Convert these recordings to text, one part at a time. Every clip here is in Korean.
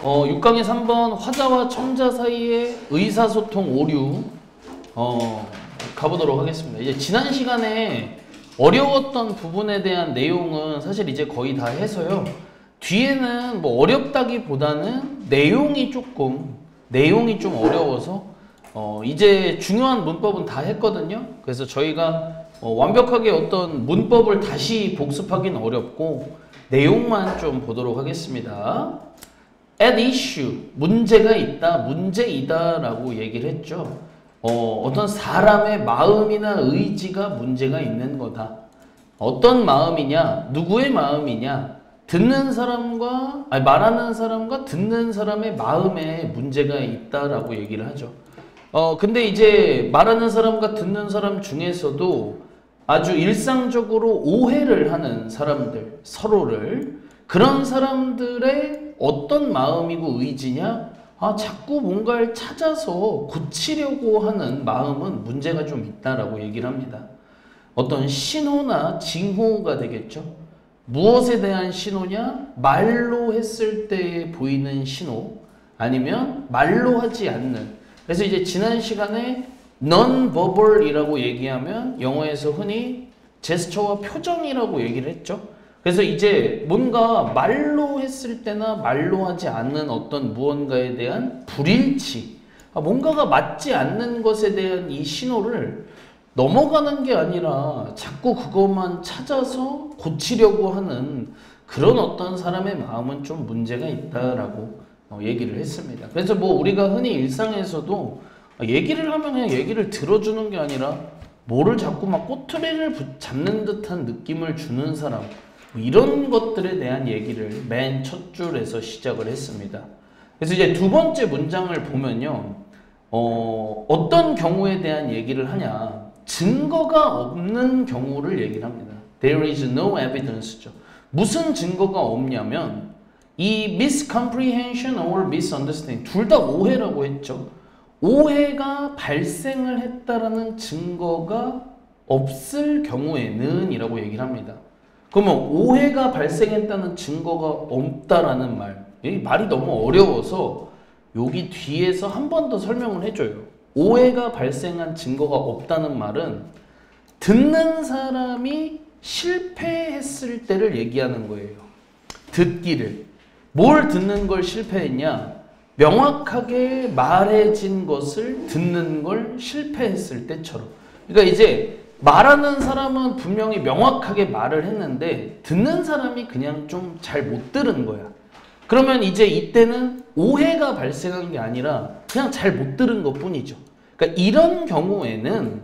6강의 3번 화자와 첨자 사이의 의사소통 오류 가보도록 하겠습니다. 이제 지난 시간에 어려웠던 부분에 대한 내용은 사실 이제 거의 다 해서요. 뒤에는 뭐 어렵다기보다는 내용이 좀 어려워서 이제 중요한 문법은 다 했거든요. 그래서 저희가 완벽하게 어떤 문법을 다시 복습하기는 어렵고 내용만 좀 보도록 하겠습니다. at issue, 문제가 있다, 문제이다 라고 얘기를 했죠. 어떤 사람의 마음이나 의지가 문제가 있는 거다. 어떤 마음이냐, 누구의 마음이냐, 말하는 사람과 듣는 사람의 마음에 문제가 있다라고 얘기를 하죠. 근데 이제 말하는 사람과 듣는 사람 중에서도 아주 일상적으로 오해를 하는 사람들, 서로를, 그런 사람들의 어떤 마음이고 의지냐? 자꾸 뭔가를 찾아서 고치려고 하는 마음은 문제가 좀 있다라고 얘기를 합니다. 어떤 신호나 징호가 되겠죠. 무엇에 대한 신호냐? 말로 했을 때 보이는 신호, 아니면 말로 하지 않는. 그래서 이제 지난 시간에 non-verbal이라고 얘기하면 영어에서 흔히 제스처와 표정이라고 얘기를 했죠. 그래서 이제 뭔가 말로 했을 때나 말로 하지 않는 어떤 무언가에 대한 불일치, 뭔가가 맞지 않는 것에 대한 이 신호를 넘어가는 게 아니라 자꾸 그것만 찾아서 고치려고 하는 그런 어떤 사람의 마음은 좀 문제가 있다라고 얘기를 했습니다. 그래서 뭐 우리가 흔히 일상에서도 얘기를 하면 그냥 얘기를 들어주는 게 아니라 뭐를 자꾸 막 꼬투리를 잡는 듯한 느낌을 주는 사람, 이런 것들에 대한 얘기를 맨 첫 줄에서 시작을 했습니다. 그래서 이제 두 번째 문장을 보면요, 어떤 경우에 대한 얘기를 하냐, 증거가 없는 경우를 얘기를 합니다. There is no evidence죠. 무슨 증거가 없냐면 이 miscomprehension or misunderstanding 둘 다 오해라고 했죠. 오해가 발생을 했다라는 증거가 없을 경우에는 이라고 얘기를 합니다. 그러면 오해가 발생했다는 증거가 없다라는 말, 이 말이 너무 어려워서 여기 뒤에서 한 번 더 설명을 해줘요. 오해가 발생한 증거가 없다는 말은 듣는 사람이 실패했을 때를 얘기하는 거예요. 듣기를. 뭘 듣는 걸 실패했냐? 명확하게 말해진 것을 듣는 걸 실패했을 때처럼. 그러니까 이제 말하는 사람은 분명히 명확하게 말을 했는데 듣는 사람이 그냥 좀 잘 못 들은 거야. 그러면 이제 이때는 오해가 발생한 게 아니라 그냥 잘 못 들은 것 뿐이죠. 그러니까 이런 경우에는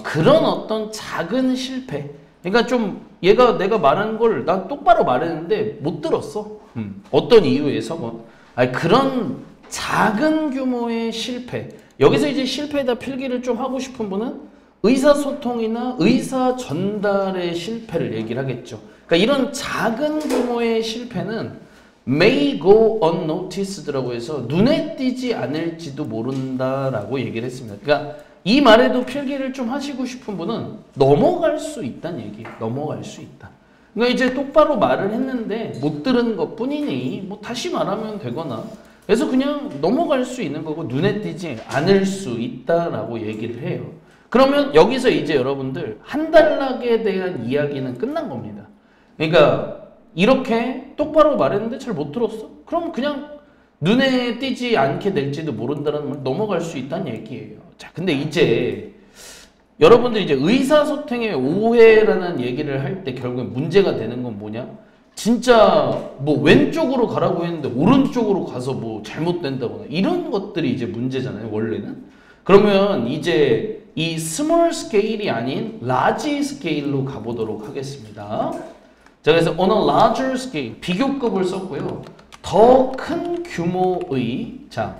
그런 어떤 작은 실패, 그러니까 좀 내가 말한 걸 난 똑바로 말했는데 못 들었어. 어떤 이유에서 그런 작은 규모의 실패. 여기서 이제 실패에다 필기를 좀 하고 싶은 분은 의사소통이나 의사 전달의 실패를 얘기를 하겠죠. 그러니까 이런 작은 규모의 실패는 may go unnoticed라고 해서 눈에 띄지 않을지도 모른다라고 얘기를 했습니다. 그러니까 이 말에도 필기를 좀 하시고 싶은 분은 넘어갈 수 있다는 얘기예요. 넘어갈 수 있다. 그러니까 이제 똑바로 말을 했는데 못 들은 것 뿐이니 뭐 다시 말하면 되거나, 그래서 그냥 넘어갈 수 있는 거고 눈에 띄지 않을 수 있다라고 얘기를 해요. 그러면 여기서 이제 여러분들 한 단락에 대한 이야기는 끝난 겁니다. 그러니까 이렇게 똑바로 말했는데 잘 못 들었어? 그럼 그냥 눈에 띄지 않게 될지도 모른다는 말, 넘어갈 수 있다는 얘기예요. 자, 근데 이제 여러분들 이제 의사소통의 오해라는 얘기를 할 때 결국엔 문제가 되는 건 뭐냐? 진짜 뭐 왼쪽으로 가라고 했는데 오른쪽으로 가서 뭐 잘못된다거나 이런 것들이 이제 문제잖아요, 원래는. 그러면 이제 이 스몰 스케일이 아닌 라지 스케일로 가보도록 하겠습니다. 자, 그래서 on a larger scale, 비교급을 썼고요. 더 큰 규모의, 자,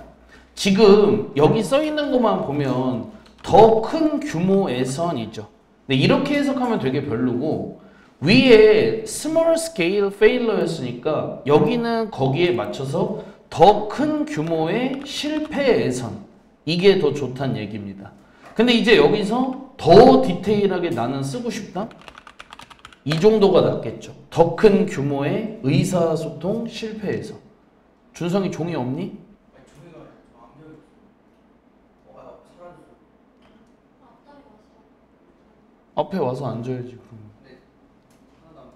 지금 여기 써 있는 것만 보면 더 큰 규모에선이죠. 근데 이렇게 해석하면 되게 별로고, 위에 small scale failure였으니까 여기는 거기에 맞춰서 더 큰 규모의 실패에선, 이게 더 좋다는 얘기입니다. 근데 이제 여기서 더 디테일하게 나는 쓰고 싶다? 이 정도가 낫겠죠. 더 큰 규모의 의사소통 실패에서. 준성이 종이 없니? 아니 종이가 안 배워. 사라졌어. 앞에 와서 앉아야지 그럼. 네. 하나도 안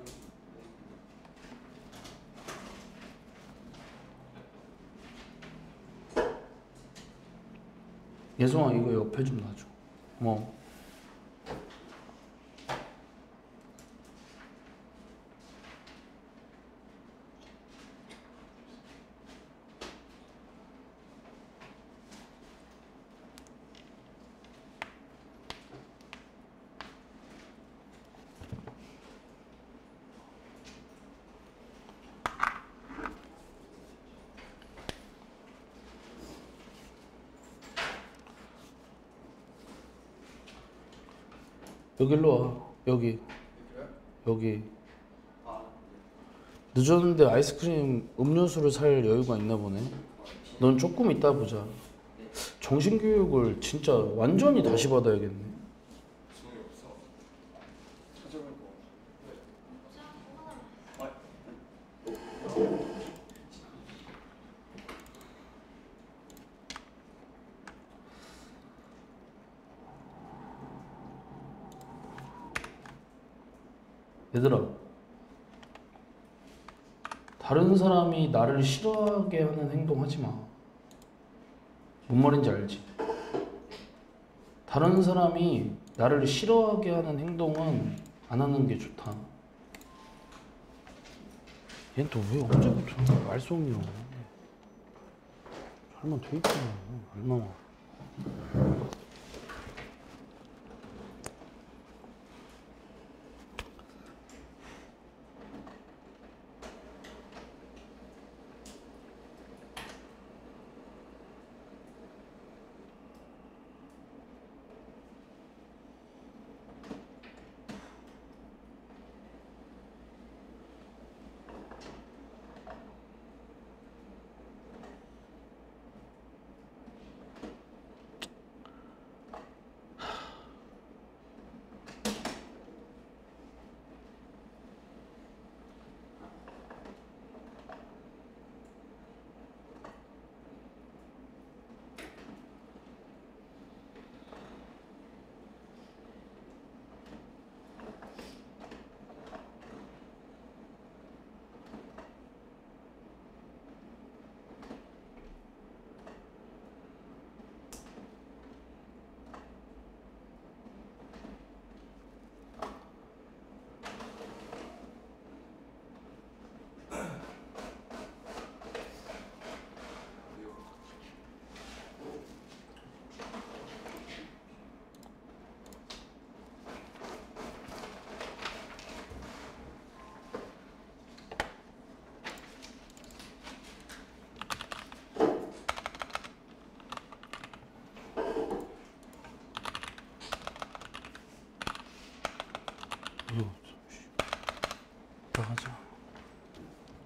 배워. 예성아 이거 옆에 좀 놔줘. 뭐. 여기로 와. 여기. 여기. 늦었는데 아이스크림 음료수를 살 여유가 있나 보네. 넌 조금 이따 보자. 정신교육을 진짜 완전히 다시 받아야겠네. 종이 없어. 찾아볼 거. 얘들아, 다른 사람이 나를 싫어하게 하는 행동 하지 마. 뭔 말인지 알지? 다른 사람이 나를 싫어하게 하는 행동은 안 하는 게 좋다. 얘는 또 왜 언제부터 말썽이야? 설마 돼 있잖아, 얼마나.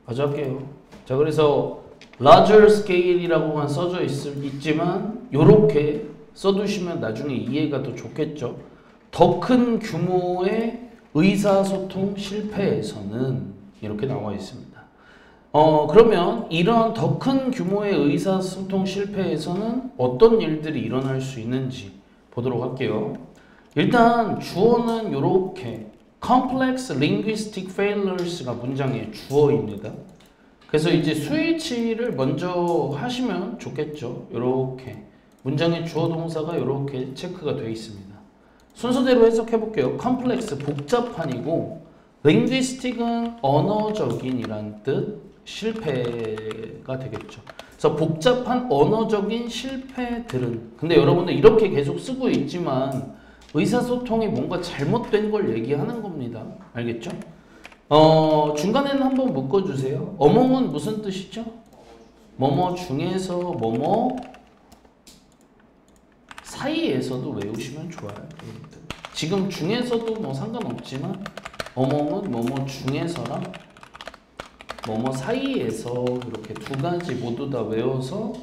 마저 할게요. 자, 그래서 larger scale이라고만 써져 있지만 요렇게 써두시면 나중에 이해가 더 좋겠죠. 더 큰 규모의 의사소통 실패에서는 이렇게 나와 있습니다. 그러면 이런 더 큰 규모의 의사소통 실패에서는 어떤 일들이 일어날 수 있는지 보도록 할게요. 일단 주어는 이렇게 complex linguistic failures가 문장의 주어입니다. 그래서 이제 스위치를 먼저 하시면 좋겠죠. 이렇게 문장의 주어 동사가 이렇게 체크가 되어 있습니다. 순서대로 해석해 볼게요. complex 복잡한이고 linguistic은 언어적인이란 뜻, 실패가 되겠죠. 그래서 복잡한 언어적인 실패들은, 근데 여러분들 이렇게 계속 쓰고 있지만 의사소통이 뭔가 잘못된 걸 얘기하는 겁니다. 알겠죠? 중간에는 한번 묶어주세요. 어몽은 무슨 뜻이죠? 뭐뭐 중에서 뭐뭐 사이에서도 외우시면 좋아요. 지금 중에서도 뭐 상관없지만 어몽은 뭐뭐 중에서랑 뭐뭐 사이에서 이렇게 두 가지 모두 다 외워서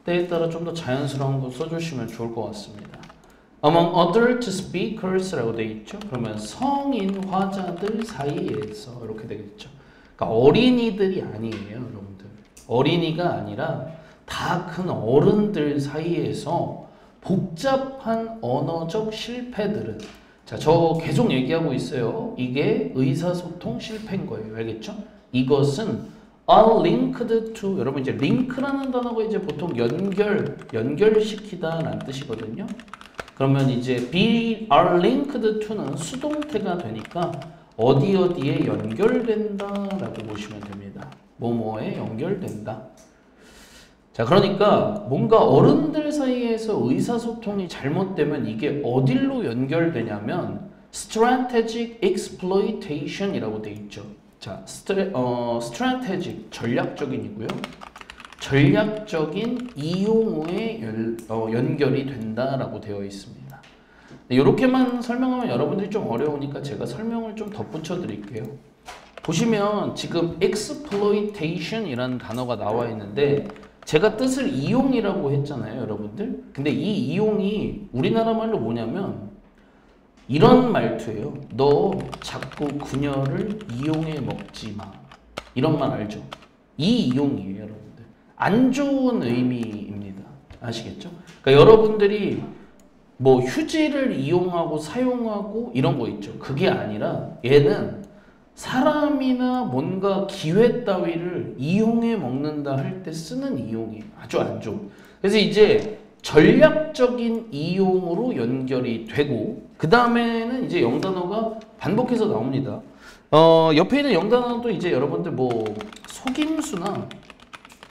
때에 따라 좀 더 자연스러운 거 써주시면 좋을 것 같습니다. Among adult speakers라고 되어 있죠. 그러면 성인 화자들 사이에서 이렇게 되겠죠. 그러니까 어린이들이 아니에요, 여러분들. 어린이가 아니라 다 큰 어른들 사이에서 복잡한 언어적 실패들은, 자, 저 계속 얘기하고 있어요. 이게 의사소통 실패인 거예요. 알겠죠? 이것은 are linked to, 여러분 이제 링크라는 단어가 이제 보통 연결시키다라는 뜻이거든요. 그러면 이제 be are linked to는 수동태가 되니까 어디에 연결된다라고 보시면 됩니다. 뭐뭐에 연결된다. 자, 그러니까 뭔가 어른들 사이에서 의사소통이 잘못되면 이게 어디로 연결되냐면 strategic exploitation이라고 돼 있죠. 자, strategic 전략적인이고요. 전략적인 이용에 연결이 된다라고 되어 있습니다. 이렇게만 설명하면 여러분들이 좀 어려우니까 제가 설명을 좀 덧붙여 드릴게요. 보시면 지금 exploitation이라는 단어가 나와 있는데 제가 뜻을 이용이라고 했잖아요, 여러분들. 근데 이 이용이 우리나라 말로 뭐냐면 이런 말투예요. 너 자꾸 그녀를 이용해 먹지 마. 이런 말 알죠? 이 이용이에요, 여러분들. 안 좋은 의미입니다. 아시겠죠? 그러니까 여러분들이 뭐 휴지를 이용하고 사용하고 이런 거 있죠. 그게 아니라 얘는 사람이나 뭔가 기회 따위를 이용해 먹는다 할 때 쓰는 이용이에요. 아주 안 좋은. 그래서 이제 전략적인 이용으로 연결이 되고 그 다음에는 이제 영단어가 반복해서 나옵니다. 옆에 있는 영단어도 이제 여러분들 뭐 속임수나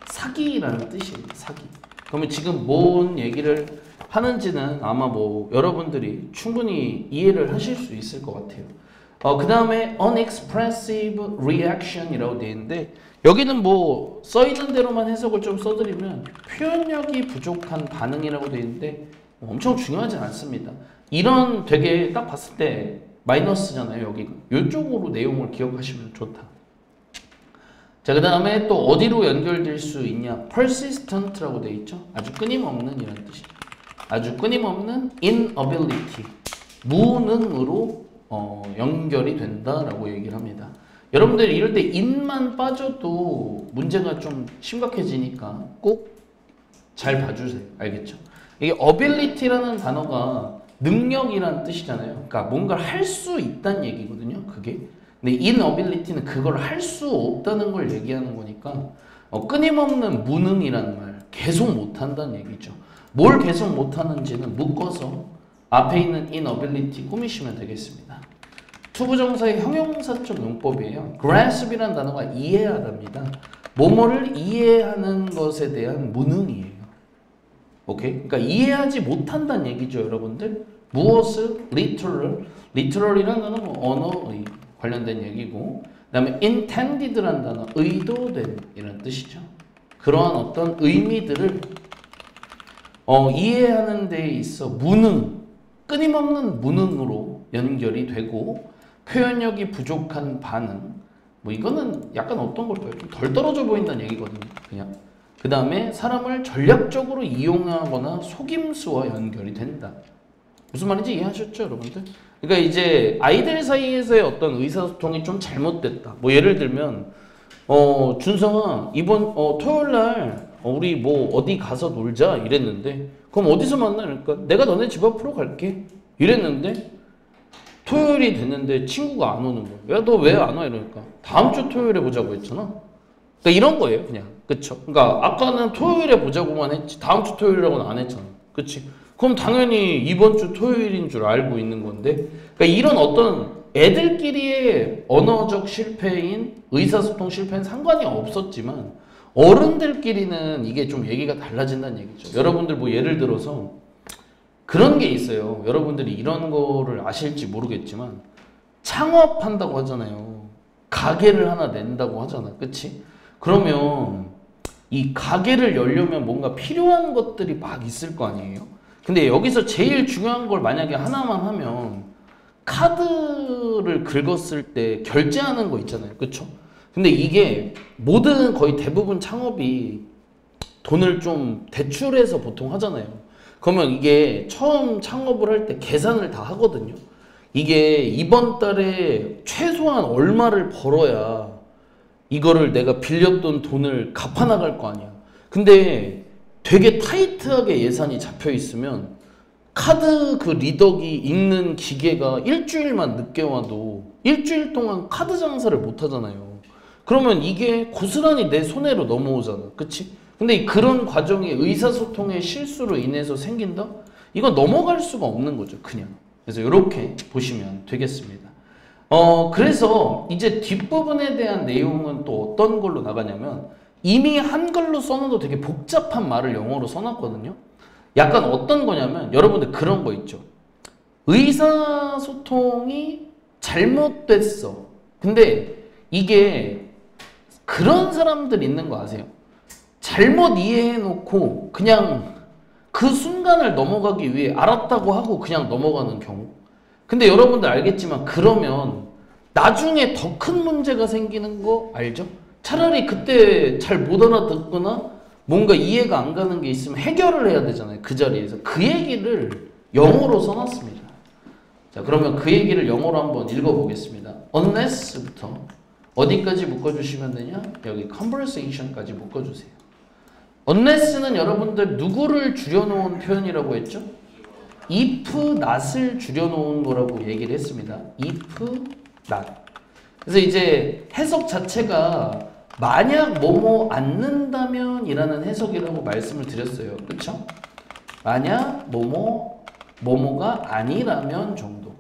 사기라는 뜻이에요. 사기. 그러면 지금 뭔 얘기를 하는지는 아마 뭐 여러분들이 충분히 이해를 하실 수 있을 것 같아요. 그 다음에 unexpressive reaction이라고 되어 있는데 여기는 뭐 써있는 대로만 해석을 좀 써드리면 표현력이 부족한 반응이라고 되어 있는데 엄청 중요하지 않습니다. 이런 되게 딱 봤을 때 마이너스잖아요. 여기가. 이쪽으로 내용을 기억하시면 좋다. 자, 그 다음에 또 어디로 연결될 수 있냐? persistent라고 되어 있죠. 아주 끊임없는 이런 뜻이죠. 아주 끊임없는 inability, 무능으로 연결이 된다라고 얘기를 합니다. 여러분들 이럴 때 in만 빠져도 문제가 좀 심각해지니까 꼭 잘 봐주세요. 알겠죠? 이게 ability라는 단어가 능력이란 뜻이잖아요. 그러니까 뭔가를 할 수 있다는 얘기거든요. 그게. 근데 inability는 그걸 할 수 없다는 걸 얘기하는 거니까 끊임없는 무능이라는 말, 계속 못한다는 얘기죠. 뭘 계속 못하는지는 묶어서 앞에 있는 inability 꾸미시면 되겠습니다. 투부정사의 형용사적 용법이에요. grasp이라는 단어가 이해하답니다. 뭐뭐를 이해하는 것에 대한 무능이에요. 오케이? 그러니까 이해하지 못한다는 얘기죠, 여러분들. 무엇을 literal이라는 단어는 뭐 언어의 관련된 얘기고, 그다음에 intended라는 단어, 의도된 이런 뜻이죠. 그러한 어떤 의미들을 이해하는 데 있어 무능, 끊임없는 무능으로 연결이 되고 표현력이 부족한 반응, 뭐 이거는 약간 어떤 걸까요? 좀 덜 떨어져 보인다는 얘기거든요. 그냥. 그 다음에 사람을 전략적으로 이용하거나 속임수와 연결이 된다. 무슨 말인지 이해하셨죠, 여러분들? 그러니까 이제 아이들 사이에서의 어떤 의사소통이 좀 잘못됐다. 뭐 예를 들면 준성아 이번 토요일날 우리 뭐 어디 가서 놀자 이랬는데 그럼 어디서 만나? 그러니까 내가 너네 집 앞으로 갈게 이랬는데 토요일이 됐는데 친구가 안 오는 거야. 야, 너 왜 안 와? 이러니까 다음 주 토요일에 보자고 했잖아. 그러니까 이런 거예요, 그냥. 그쵸? 그러니까 아까는 토요일에 보자고만 했지 다음 주 토요일이라고는 안 했잖아. 그치? 그럼 당연히 이번 주 토요일인 줄 알고 있는 건데, 그러니까 이런 어떤 애들끼리의 언어적 실패인 의사소통 실패는 상관이 없었지만 어른들끼리는 이게 좀 얘기가 달라진다는 얘기죠. 여러분들 뭐 예를 들어서 그런 게 있어요. 여러분들이 이런 거를 아실지 모르겠지만 창업한다고 하잖아요. 가게를 하나 낸다고 하잖아. 그치? 그러면 이 가게를 열려면 뭔가 필요한 것들이 막 있을 거 아니에요? 근데 여기서 제일 중요한 걸 만약에 하나만 하면 카드를 긁었을 때 결제하는 거 있잖아요. 그쵸? 근데 이게 모든 거의 대부분 창업이 돈을 좀 대출해서 보통 하잖아요. 그러면 이게 처음 창업을 할 때 계산을 다 하거든요. 이게 이번 달에 최소한 얼마를 벌어야 이거를 내가 빌렸던 돈을 갚아나갈 거 아니야. 근데 되게 타이트하게 예산이 잡혀 있으면 카드 그 리더기 읽는 기계가 일주일만 늦게 와도 일주일 동안 카드 장사를 못 하잖아요. 그러면 이게 고스란히 내 손해로 넘어오잖아. 그치? 근데 그런 과정이 의사소통의 실수로 인해서 생긴다? 이건 넘어갈 수가 없는 거죠, 그냥. 그래서 이렇게 보시면 되겠습니다. 그래서 이제 뒷부분에 대한 내용은 또 어떤 걸로 나가냐면 이미 한글로 써놔도 되게 복잡한 말을 영어로 써놨거든요. 약간 어떤 거냐면 여러분들 그런 거 있죠. 의사소통이 잘못됐어. 근데 이게 그런 사람들 있는 거 아세요? 잘못 이해해놓고 그냥 그 순간을 넘어가기 위해 알았다고 하고 그냥 넘어가는 경우. 근데 여러분들 알겠지만 그러면 나중에 더 큰 문제가 생기는 거 알죠? 차라리 그때 잘 못 알아듣거나 뭔가 이해가 안 가는 게 있으면 해결을 해야 되잖아요. 그 자리에서. 그 얘기를 영어로 써놨습니다. 자, 그러면 그 얘기를 영어로 한번 읽어보겠습니다. unless부터 어디까지 묶어주시면 되냐? 여기 conversation까지 묶어주세요. unless는 여러분들 누구를 줄여놓은 표현이라고 했죠? if, not을 줄여놓은 거라고 얘기를 했습니다. if, not. 그래서 이제 해석 자체가 만약 뭐뭐 않는다면 이라는 해석이라고 말씀을 드렸어요. 그쵸? 만약 뭐뭐가 아니라면 정도.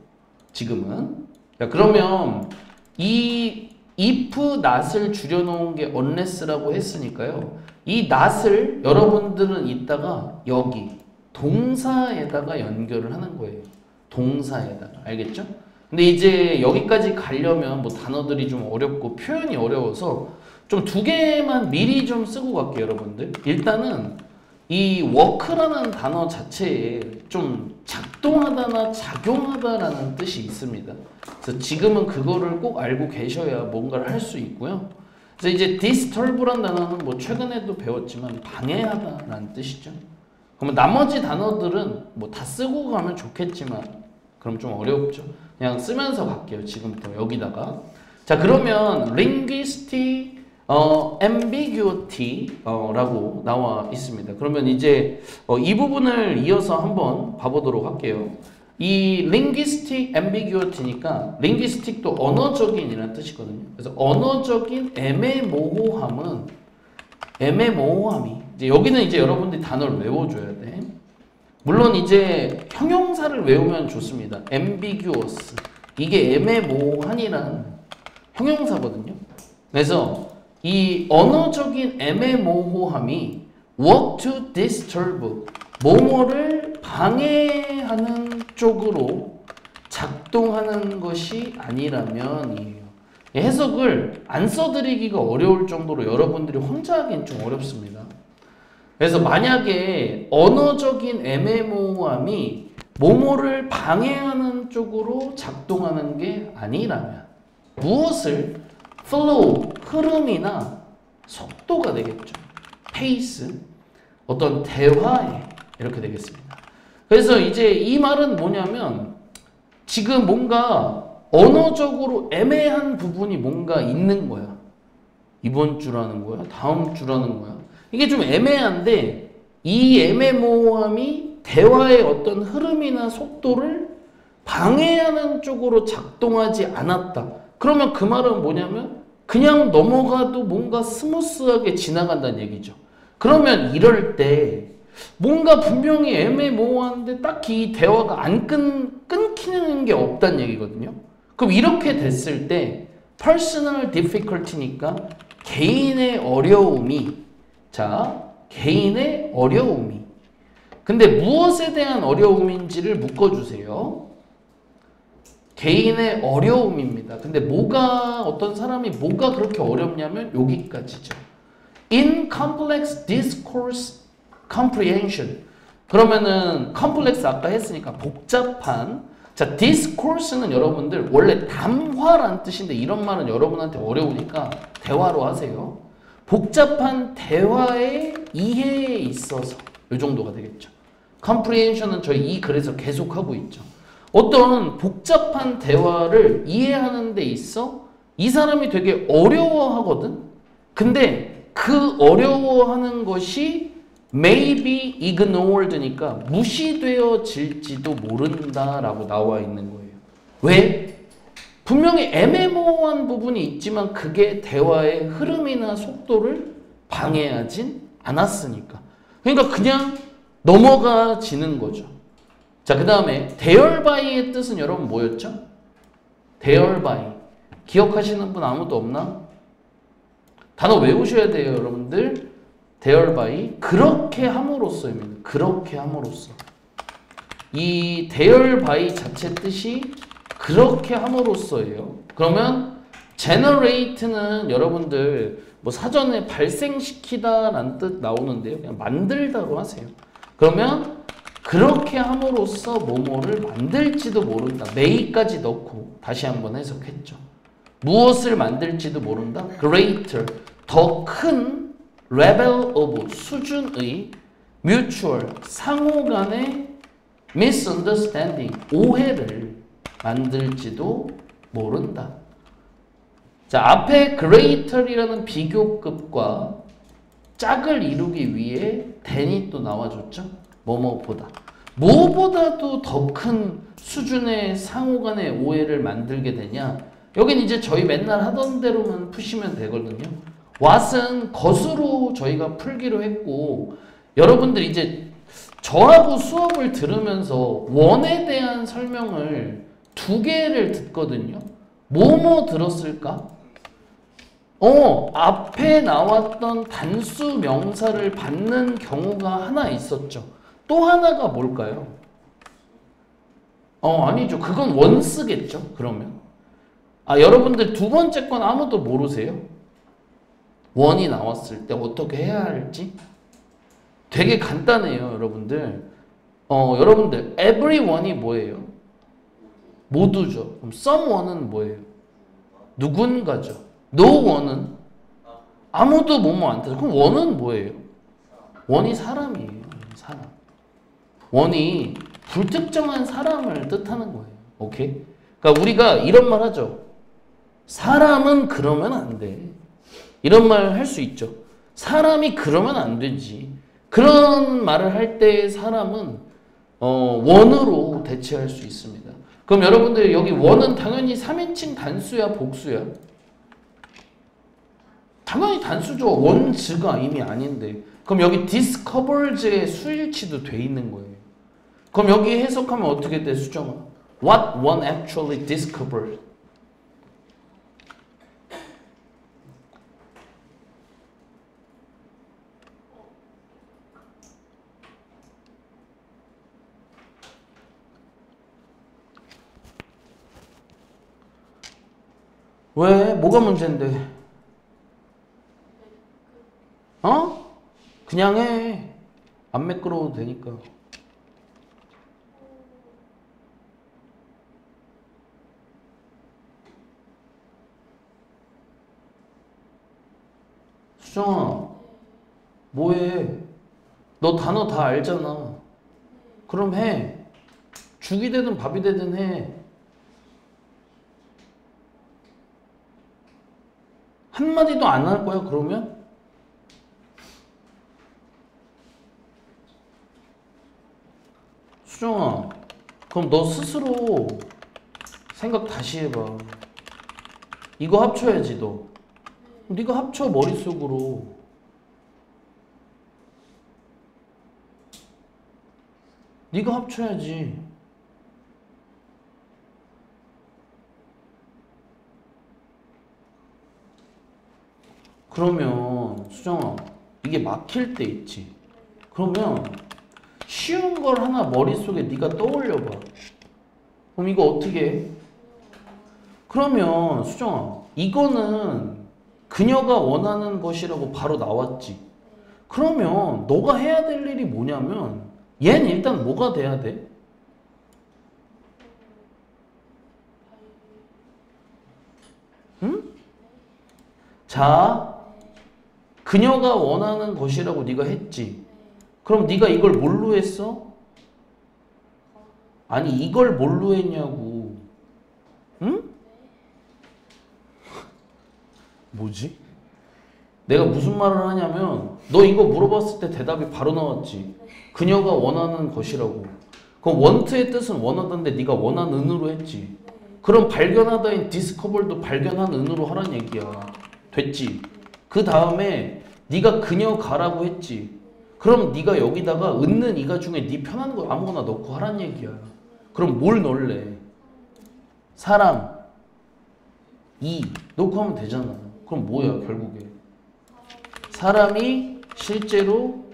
지금은. 자, 그러면 이 if, not을 줄여놓은 게 unless라고 했으니까요. 이 not을 여러분들은 이따가 여기 동사에다가 연결을 하는 거예요. 동사에다가. 알겠죠? 근데 이제 여기까지 가려면 뭐 단어들이 좀 어렵고 표현이 어려워서 좀 두 개만 미리 좀 쓰고 갈게요, 여러분들. 일단은 이 work라는 단어 자체에 좀 작동하다나 작용하다라는 뜻이 있습니다. 그래서 지금은 그거를 꼭 알고 계셔야 뭔가를 할 수 있고요. 그래서 이제 disturb란 단어는 뭐 최근에도 배웠지만 방해하다라는 뜻이죠. 그러면 나머지 단어들은 뭐 다 쓰고 가면 좋겠지만 그럼 좀 어렵죠. 그냥 쓰면서 갈게요. 지금부터 여기다가. 자, 그러면 linguistic ambiguity 라고 나와 있습니다. 그러면 이제 이 부분을 이어서 한번 봐보도록 할게요. 이 linguistic ambiguity니까 linguistic도 언어적인이라는 뜻이거든요. 그래서 언어적인 애매모호함이 이제 여기는 이제 여러분들이 단어를 외워줘야 돼. 물론 이제 형용사를 외우면 좋습니다. ambiguous 이게 애매모호한이라는 형용사거든요. 그래서 이 언어적인 애매모호함이 what to disturb 뭐뭐를 방해하는 쪽으로 작동하는 것이 아니라면이에요. 해석을 안 써드리기가 어려울 정도로 여러분들이 혼자 하기엔 좀 어렵습니다. 그래서 만약에 언어적인 애매모호함이 뭐뭐를 방해하는 쪽으로 작동하는 게 아니라면 무엇을 flow, 흐름이나 속도가 되겠죠. pace, 어떤 대화에 이렇게 되겠습니다. 그래서 이제 이 말은 뭐냐면 지금 뭔가 언어적으로 애매한 부분이 뭔가 있는 거야. 이번 주라는 거야? 다음 주라는 거야? 이게 좀 애매한데 이 애매모호함이 대화의 어떤 흐름이나 속도를 방해하는 쪽으로 작동하지 않았다. 그러면 그 말은 뭐냐면 그냥 넘어가도 뭔가 스무스하게 지나간다는 얘기죠. 그러면 이럴 때 뭔가 분명히 애매모호한데 딱히 이 대화가 안 끊기는 게 없다는 얘기거든요. 그럼 이렇게 됐을 때 personal difficulty니까 개인의 어려움이 개인의 어려움이 근데 무엇에 대한 어려움인지를 묶어주세요. 개인의 어려움입니다. 근데 어떤 사람이 뭐가 그렇게 어렵냐면 여기까지죠. In complex discourse comprehension. 그러면은 complex 아까 했으니까 복잡한. 자, discourse는 여러분들 원래 담화란 뜻인데 이런 말은 여러분한테 어려우니까 대화로 하세요. 복잡한 대화의 이해에 있어서 이 정도가 되겠죠. comprehension은 저희 이 글에서 계속 하고 있죠. 어떤 복잡한 대화를 이해하는 데 있어 이 사람이 되게 어려워하거든. 근데 그 어려워하는 것이 maybe ignored니까 무시되어질지도 모른다라고 나와 있는 거예요. 왜? 분명히 애매모호한 부분이 있지만 그게 대화의 흐름이나 속도를 방해하진 않았으니까. 그러니까 그냥 넘어가지는 거죠. 자, 그 다음에 대열바이의 뜻은 여러분 뭐였죠? 대열바이. 기억하시는 분 아무도 없나? 단어 외우셔야 돼요, 여러분들. 대열바이. 그렇게 함으로써입니다. 그렇게 함으로써. 이 대열바이 자체 뜻이 그렇게 함으로써예요. 그러면 generate는 여러분들 뭐 사전에 발생시키다라는 뜻 나오는데요. 그냥 만들다로 하세요. 그러면 그렇게 함으로써 뭐뭐를 만들지도 모른다. may까지 넣고 다시 한번 해석했죠. 무엇을 만들지도 모른다. greater, 더 큰 level of, 수준의 mutual, 상호 간의 misunderstanding, 오해를 만들지도 모른다. 자, 앞에 greater이라는 비교급과 짝을 이루기 위해 than이 또 나와줬죠. 뭐뭐보다. 무엇보다도 더 큰 수준의 상호 간의 오해를 만들게 되냐? 여긴 이제 저희 맨날 하던 대로만 푸시면 되거든요. what은 것으로 저희가 풀기로 했고, 여러분들 이제 저하고 수업을 들으면서 원에 대한 설명을 2개를 듣거든요. 뭐뭐 들었을까? 앞에 나왔던 단수 명사를 받는 경우가 하나 있었죠. 또 하나가 뭘까요? 아니죠. 그건 once겠죠. 그러면. 여러분들 두 번째 건 아무도 모르세요? 원이 나왔을 때 어떻게 해야 할지? 되게 간단해요, 여러분들. 여러분들 everyone이 뭐예요? 모두죠. 그럼 someone은 뭐예요? 누군가죠. no one은 아무도 뭐뭐 안 뜻. 그럼 one은 뭐예요? one이 사람이에요. 사람. one이 불특정한 사람을 뜻하는 거예요. 오케이? 그러니까 우리가 이런 말 하죠. 사람은 그러면 안 돼. 이런 말 할 수 있죠. 사람이 그러면 안 되지. 그런 말을 할 때 사람은 원으로 대체할 수 있습니다. 그럼 여러분들 여기 원은 당연히 3인칭 단수야, 복수야? 당연히 단수죠. 원즈가 이미 아닌데. 그럼 여기 discovers의 수일치도 돼 있는 거예요. 그럼 여기 해석하면 어떻게 돼, 수정아? What one actually discovered? 왜? 뭐가 문제인데? 그냥 해. 안 매끄러워도 되니까. 수정아, 뭐해? 너 단어 다 알잖아. 그럼 해. 죽이 되든 밥이 되든 해. 한마디도 안 할 거야, 그러면? 수정아, 그럼 너 스스로 생각 다시 해봐. 이거 합쳐야지, 너. 네가 합쳐, 머릿속으로. 네가 합쳐야지. 그러면 수정아, 이게 막힐 때 있지. 그러면 쉬운 걸 하나 머릿속에 네가 떠올려봐. 그럼 이거 어떻게 해? 그러면 수정아, 이거는 그녀가 원하는 것이라고 바로 나왔지. 그러면 너가 해야 될 일이 뭐냐면 얘는 일단 뭐가 돼야 돼? 응? 자, 그녀가 원하는 것이라고 네가 했지. 그럼 네가 이걸 뭘로 했어? 아니, 이걸 뭘로 했냐고. 응? 뭐지? 내가 무슨 말을 하냐면 너 이거 물어봤을 때 대답이 바로 나왔지. 그녀가 원하는 것이라고. 그럼 want의 뜻은 원하던데 네가 원한은으로 했지. 그럼 발견하다인 discover도 발견한은으로 하란 얘기야. 됐지? 그 다음에 네가 그녀 가라고 했지. 그럼 네가 여기다가 은는 이가 중에 네 편한 거 아무거나 넣고 하란 얘기야. 그럼 뭘 넣을래? 사람, 이 넣고 하면 되잖아. 그럼 뭐야 결국에? 사람이 실제로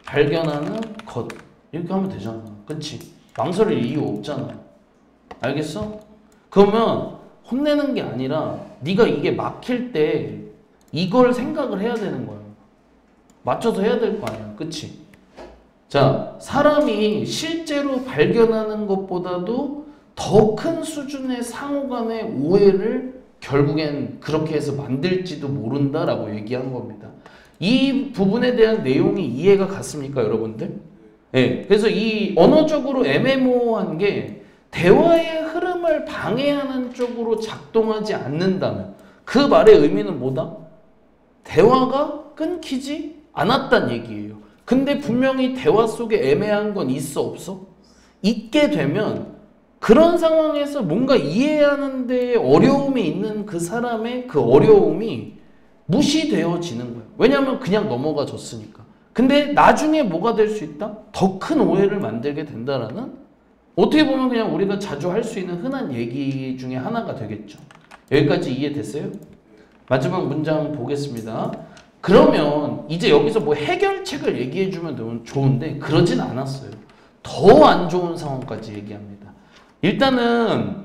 발견하는 것 이렇게 하면 되잖아. 그치? 망설일 이유 없잖아. 알겠어? 그러면 혼내는 게 아니라 네가 이게 막힐 때 이걸 생각을 해야 되는 거야. 맞춰서 해야 될 거 아니야. 그치? 자, 사람이 실제로 발견하는 것보다도 더 큰 수준의 상호 간의 오해를 결국엔 그렇게 해서 만들지도 모른다라고 얘기한 겁니다. 이 부분에 대한 내용이 이해가 갔습니까, 여러분들? 네. 그래서 이 언어적으로 애매모호한 게 대화의 흐름을 방해하는 쪽으로 작동하지 않는다면 그 말의 의미는 뭐다? 대화가 끊기지 않았단 얘기예요. 근데 분명히 대화 속에 애매한 건 있어 없어? 있게 되면 그런 상황에서 뭔가 이해하는 데 어려움이 있는 그 사람의 그 어려움이 무시되어지는 거예요. 왜냐하면 그냥 넘어가 줬으니까. 근데 나중에 뭐가 될 수 있다? 더 큰 오해를 만들게 된다라는 어떻게 보면 그냥 우리가 자주 할 수 있는 흔한 얘기 중에 하나가 되겠죠. 여기까지 이해됐어요? 마지막 문장 보겠습니다. 그러면 이제 여기서 뭐 해결책을 얘기해주면 좋은데 그러진 않았어요. 더 안 좋은 상황까지 얘기합니다. 일단은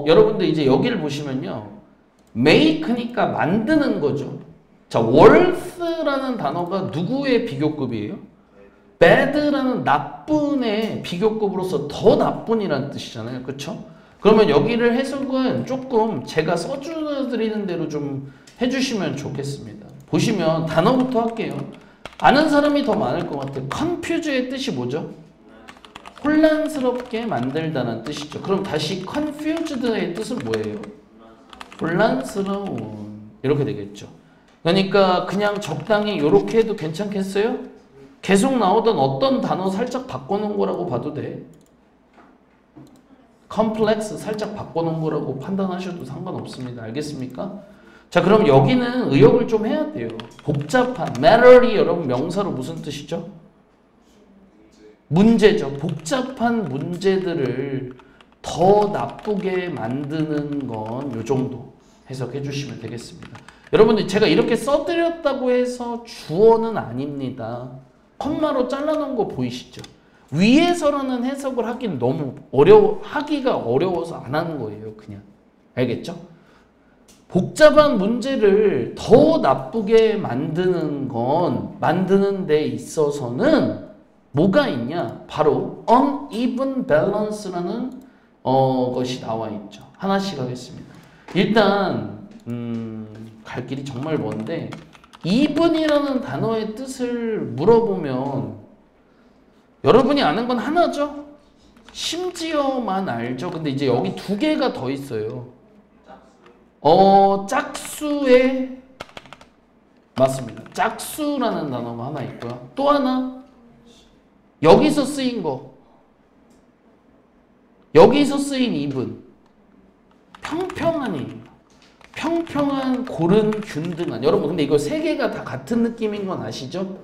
여러분들 이제 여기를 보시면요. make니까 만드는 거죠. 자, worth라는 단어가 누구의 비교급이에요? bad라는 나쁜의 비교급으로서 더 나쁜이라는 뜻이잖아요. 그렇죠? 그러면 여기를 해석은 조금 제가 써드리는 대로 좀 해주시면 좋겠습니다. 보시면 단어부터 할게요. 아는 사람이 더 많을 것 같아요. confuse의 뜻이 뭐죠? 혼란스럽게 만들다는 뜻이죠. 그럼 다시 confused의 뜻은 뭐예요? 혼란스러운 이렇게 되겠죠. 그러니까 그냥 적당히 이렇게 해도 괜찮겠어요? 계속 나오던 어떤 단어 살짝 바꿔놓은 거라고 봐도 돼. complex 살짝 바꿔놓은 거라고 판단하셔도 상관없습니다. 알겠습니까? 자, 그럼 여기는 의역을 좀 해야 돼요. 복잡한, matter이 여러분 명사로 무슨 뜻이죠? 문제죠. 복잡한 문제들을 더 나쁘게 만드는 건 요 정도 해석해 주시면 되겠습니다. 여러분들 제가 이렇게 써드렸다고 해서 주어는 아닙니다. 컴마로 잘라놓은 거 보이시죠? 위에서라는 해석을 하긴 너무 하기가 어려워서 안 하는 거예요. 그냥. 알겠죠? 복잡한 문제를 더 나쁘게 만드는 데 있어서는 뭐가 있냐? 바로 uneven balance라는 것이 나와 있죠. 하나씩 하겠습니다. 일단 갈 길이 정말 먼데 even이라는 단어의 뜻을 물어보면 여러분이 아는 건 하나죠? 심지어만 알죠? 근데 이제 여기 두 개가 더 있어요. 짝수의 맞습니다. 짝수라는 단어가 하나 있고요. 또 하나 여기서 쓰인 거. 여기서 쓰인 even. 평평한이. 평평한, 고른, 균등한. 여러분 근데 이거 세 개가 다 같은 느낌인 건 아시죠?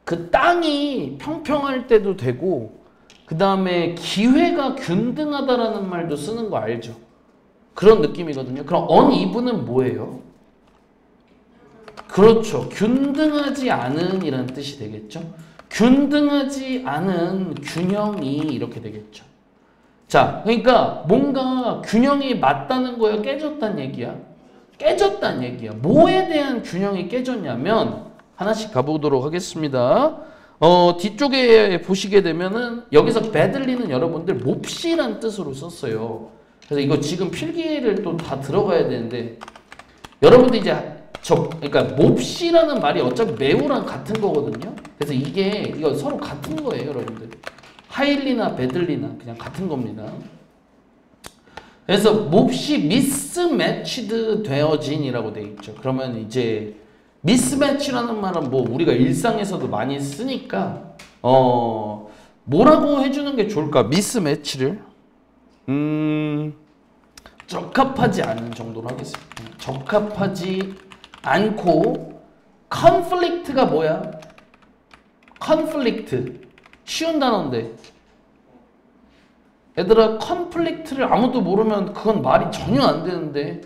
그 땅이 평평할 때도 되고 그 다음에 기회가 균등하다라는 말도 쓰는 거 알죠? 그런 느낌이거든요. 그럼 uneven은 뭐예요? 그렇죠. 균등하지 않은 이라는 뜻이 되겠죠. 균등하지 않은 균형이 이렇게 되겠죠. 자, 그러니까 뭔가 균형이 맞다는 거야? 깨졌다는 얘기야? 깨졌다는 얘기야. 뭐에 대한 균형이 깨졌냐면 하나씩 가보도록 하겠습니다. 뒤쪽에 보시게 되면은 여기서 badly는 여러분들 몹시란 뜻으로 썼어요. 그래서 이거 지금 필기를 또 다 들어가야 되는데 여러분들 이제 그러니까 몹시라는 말이 어차피 매우랑 같은 거거든요. 그래서 이거 서로 같은 거예요, 여러분들. 하일리나 배들리나 그냥 같은 겁니다. 그래서 몹시 미스매치드 되어진이라고 돼 있죠. 그러면 이제 미스매치라는 말은 뭐 우리가 일상에서도 많이 쓰니까 뭐라고 해주는 게 좋을까? 미스매치를 적합하지 않은 정도로 하겠습니다. 적합하지 않고 컨플릭트가 뭐야? 컨플릭트 쉬운 단어인데 얘들아 컨플릭트를 아무도 모르면 그건 말이 전혀 안 되는데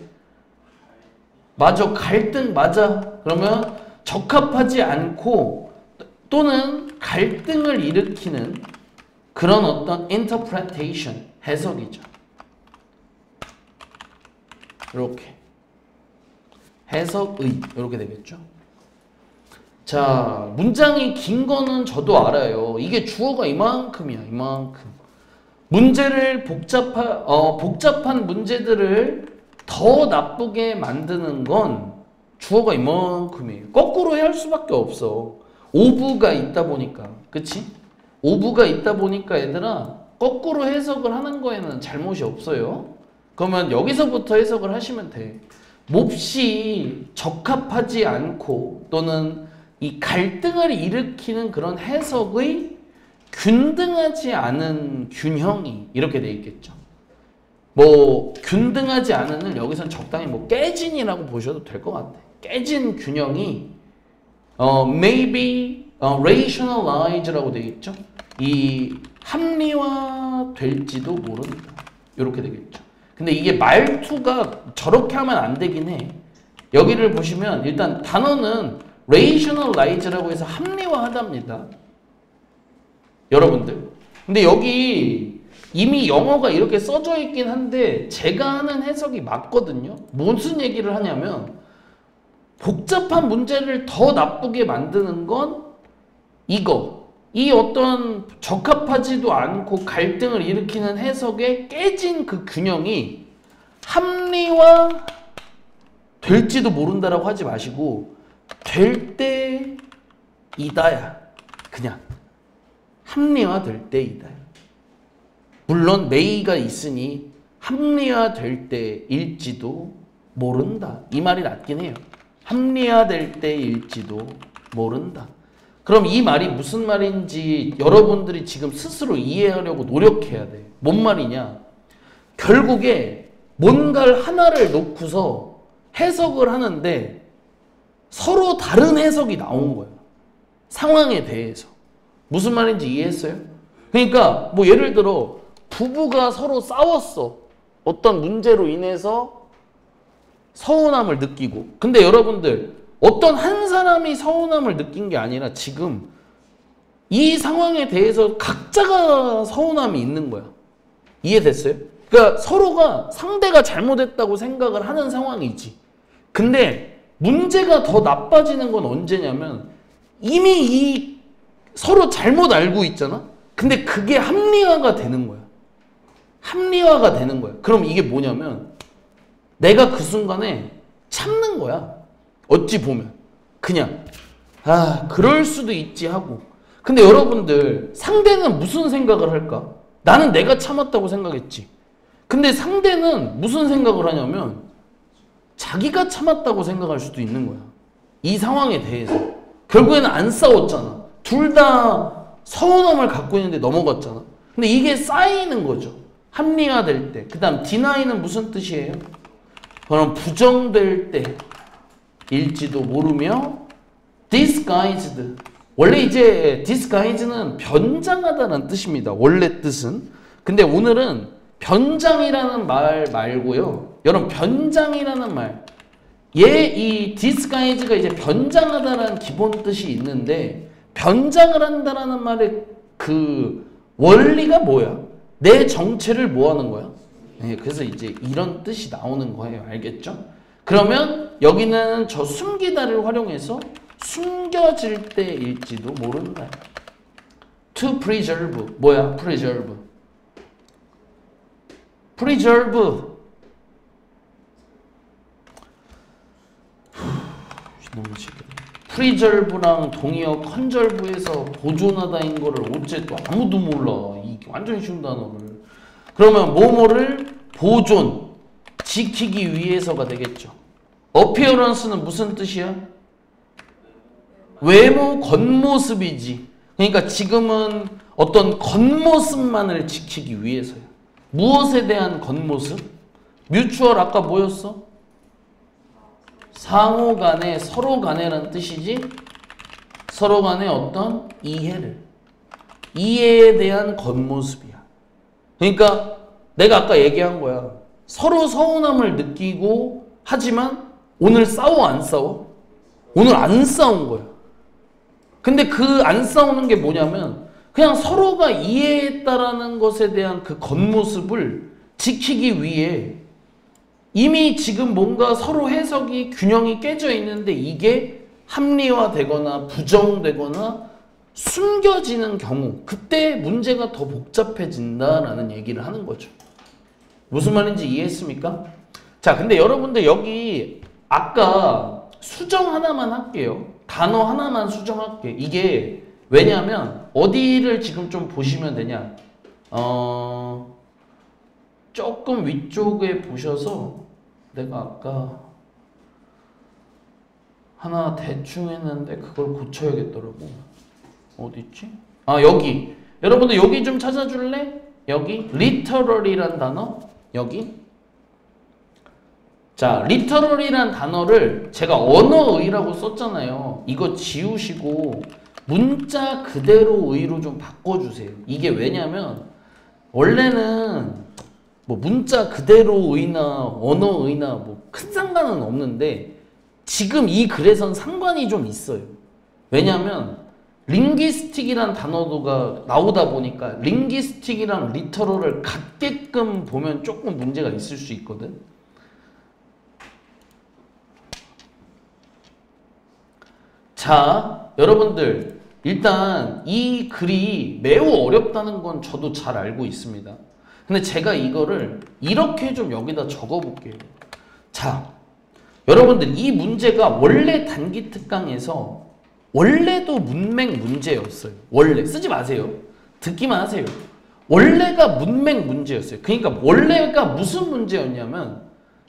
맞아 갈등 맞아 그러면 적합하지 않고 또는 갈등을 일으키는 그런 어떤 interpretation 해석이죠. 이렇게 해석의 이렇게 되겠죠. 자 문장이 긴 거는 저도 알아요. 이게 주어가 이만큼이야 이만큼. 문제를 복잡한 문제들을 더 나쁘게 만드는 건 주어가 이만큼이에요. 거꾸로 해야 할 수밖에 없어. 오브가 있다 보니까 그치? 오브가 있다 보니까 얘들아 거꾸로 해석을 하는 거에는 잘못이 없어요. 그러면 여기서부터 해석을 하시면 돼. 몹시 적합하지 않고 또는 이 갈등을 일으키는 그런 해석의 균등하지 않은 균형이 이렇게 돼 있겠죠. 뭐 균등하지 않은을 여기선 적당히 뭐 깨진이라고 보셔도 될 것 같아. 깨진 균형이 maybe rationalize라고 돼 있죠. 이 합리화될지도 모른다. 이렇게 되겠죠. 근데 이게 말투가 저렇게 하면 안 되긴 해. 여기를 보시면 일단 단어는 rationalize라고 해서 합리화하답니다. 여러분들. 근데 여기 이미 영어가 이렇게 써져 있긴 한데 제가 하는 해석이 맞거든요. 무슨 얘기를 하냐면 복잡한 문제를 더 나쁘게 만드는 건 이거. 이 어떤 적합하지도 않고 갈등을 일으키는 해석에 깨진 그 균형이 합리화 될지도 모른다라고 하지 마시고 될 때이다야. 그냥 합리화 될 때이다. 물론 may가 있으니 합리화 될 때일지도 모른다. 이 말이 낫긴 해요. 합리화 될 때일지도 모른다. 그럼 이 말이 무슨 말인지 여러분들이 지금 스스로 이해하려고 노력해야 돼. 뭔 말이냐? 결국에 뭔가를 하나를 놓고서 해석을 하는데 서로 다른 해석이 나온 거야. 상황에 대해서. 무슨 말인지 이해했어요? 그러니까 뭐 예를 들어 부부가 서로 싸웠어. 어떤 문제로 인해서 서운함을 느끼고. 근데 여러분들 어떤 한 사람이 서운함을 느낀 게 아니라 지금 이 상황에 대해서 각자가 서운함이 있는 거야. 이해됐어요? 그러니까 서로가 상대가 잘못했다고 생각을 하는 상황이지. 근데 문제가 더 나빠지는 건 언제냐면 이미 이 서로 잘못 알고 있잖아? 근데 그게 합리화가 되는 거야. 합리화가 되는 거야. 그럼 이게 뭐냐면 내가 그 순간에 참는 거야. 어찌 보면. 그냥 그럴 수도 있지 하고. 근데 여러분들 상대는 무슨 생각을 할까? 나는 내가 참았다고 생각했지. 근데 상대는 무슨 생각을 하냐면 자기가 참았다고 생각할 수도 있는 거야. 이 상황에 대해서. 결국에는 안 싸웠잖아. 둘 다 서운함을 갖고 있는데 넘어갔잖아. 근데 이게 쌓이는 거죠. 합리화될 때. 그 다음 deny는 무슨 뜻이에요? 그럼 부정될 때일지도 모르며 disguised. 원래 이제 disguise는 변장하다는 뜻입니다. 원래 뜻은. 근데 오늘은 변장이라는 말 말고요. 여러분 변장이라는 말. 이 disguise가 이제 변장하다라는 기본 뜻이 있는데 변장을 한다라는 말의 그 원리가 뭐야? 내 정체를 뭐 하는 거야? 네, 그래서 이제 이런 뜻이 나오는 거예요. 알겠죠? 그러면 여기는 저 숨기다를 활용해서 숨겨질 때일지도 모른다. To preserve. 뭐야? preserve. preserve. 너무 지금. preserve랑 동의어 conserve에서 보존하다인 거를 어째 또 아무도 몰라. 이게 완전히 쉬운 단어를. 그러면 뭐뭐를 보존, 지키기 위해서가 되겠죠. appearance는 무슨 뜻이야? 외모 겉모습이지. 그러니까 지금은 어떤 겉모습만을 지키기 위해서야. 무엇에 대한 겉모습? 뮤추얼 아까 뭐였어? 상호 간에, 서로 간에라는 뜻이지. 서로 간에 어떤 이해를. 이해에 대한 겉모습이야. 그러니까 내가 아까 얘기한 거야. 서로 서운함을 느끼고 하지만 오늘 싸워 안 싸워? 오늘 안 싸운 거야. 근데 그 안 싸우는 게 뭐냐면 그냥 서로가 이해했다라는 것에 대한 그 겉모습을 지키기 위해 이미 지금 뭔가 서로 해석이 균형이 깨져 있는데 이게 합리화되거나 부정되거나 숨겨지는 경우 그때 문제가 더 복잡해진다라는 얘기를 하는 거죠. 무슨 말인지 이해했습니까? 자, 근데 여러분들 여기 아까 수정 하나만 할게요. 단어 하나만 수정할게. 이게 왜냐면 어디를 지금 좀 보시면 되냐? 조금 위쪽에 보셔서 내가 아까 하나 대충 했는데 그걸 고쳐야겠더라고. 어디 있지? 아, 여기. 여러분들 여기 좀 찾아줄래? 여기 literal이란 단어. 여기. 자, literal이란 단어를 제가 언어의라고 썼잖아요. 이거 지우시고 문자 그대로 의로 좀 바꿔주세요. 이게 왜냐면 원래는 뭐 문자 그대로 의나 언어의나 뭐 큰 상관은 없는데 지금 이 글에선 상관이 좀 있어요. 왜냐면 링귀스틱이란 단어가 나오다 보니까 링귀스틱이랑 리터럴을 같게끔 보면 조금 문제가 있을 수 있거든. 자, 여러분들 일단 이 글이 매우 어렵다는 건 저도 잘 알고 있습니다. 근데 제가 이거를 이렇게 좀 여기다 적어 볼게요. 자, 여러분들 이 문제가 원래 단기 특강에서 원래도 문맥 문제였어요. 원래 쓰지 마세요. 듣기만 하세요. 원래가 문맥 문제였어요. 그러니까 원래가 무슨 문제였냐면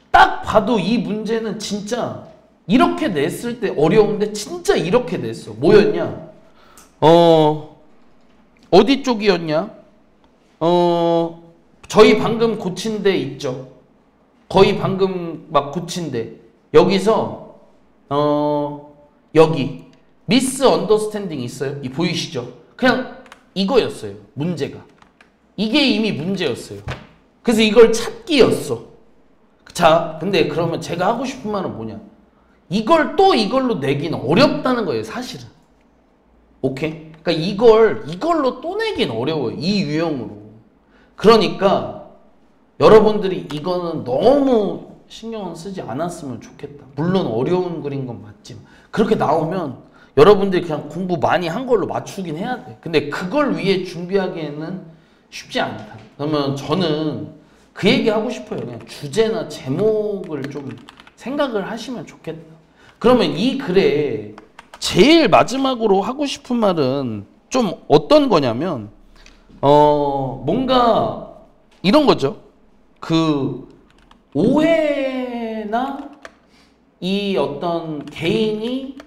딱 봐도 이 문제는 진짜 이렇게 냈을 때 어려운데 진짜 이렇게 냈어. 뭐였냐? 어디 쪽이었냐? 저희 방금 고친 데 있죠. 거의 방금 막 고친 데. 여기서 여기 미스 언더스탠딩 있어요? 이 보이시죠? 그냥 이거였어요. 문제가. 이게 이미 문제였어요. 그래서 이걸 찾기였어. 자, 근데 그러면 제가 하고 싶은 말은 뭐냐? 이걸 또 이걸로 내기는 어렵다는 거예요, 사실은. 오케이? 그러니까 이걸로 또 내긴 어려워요. 이 유형으로. 그러니까 여러분들이 이거는 너무 신경을 쓰지 않았으면 좋겠다. 물론 어려운 글인 건 맞지만 그렇게 나오면 여러분들이 그냥 공부 많이 한 걸로 맞추긴 해야 돼. 근데 그걸 위해 준비하기에는 쉽지 않다. 그러면 저는 그 얘기 하고 싶어요. 그냥 주제나 제목을 좀 생각을 하시면 좋겠다. 그러면 이 글에 제일 마지막으로 하고 싶은 말은 좀 어떤 거냐면 뭔가 이런 거죠. 그 오해나 이 어떤 개인이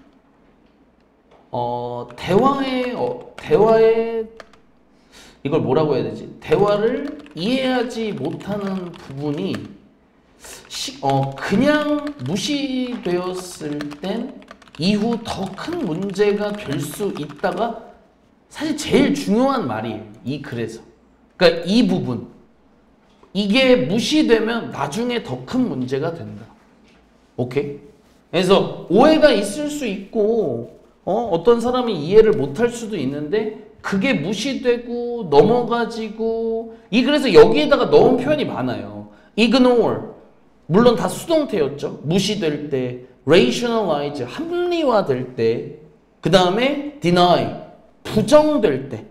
대화에 이걸 뭐라고 해야 되지? 대화를 이해하지 못하는 부분이 그냥 무시되었을 땐 이후 더 큰 문제가 될 수 있다가 사실 제일 중요한 말이에요. 이 글에서. 그러니까 이 부분. 이게 무시되면 나중에 더 큰 문제가 된다. 오케이? 그래서 오해가 있을 수 있고 어떤 사람이 이해를 못할 수도 있는데 그게 무시되고 넘어가지고 그래서 여기에다가 넣은 표현이 많아요. ignore. 물론 다 수동태였죠. 무시될 때, rationalize, 합리화될 때, 그 다음에 deny, 부정될 때.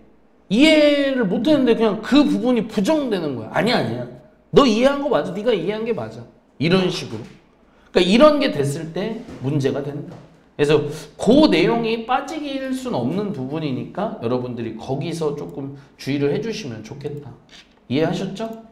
이해를 못했는데 그냥 그 부분이 부정되는 거야. 아니야. 너 이해한 거 맞아. 네가 이해한 게 맞아. 이런 식으로. 그러니까 이런 게 됐을 때 문제가 된다. 그래서 그 내용이 빠질 수는 없는 부분이니까 여러분들이 거기서 조금 주의를 해주시면 좋겠다. 이해하셨죠?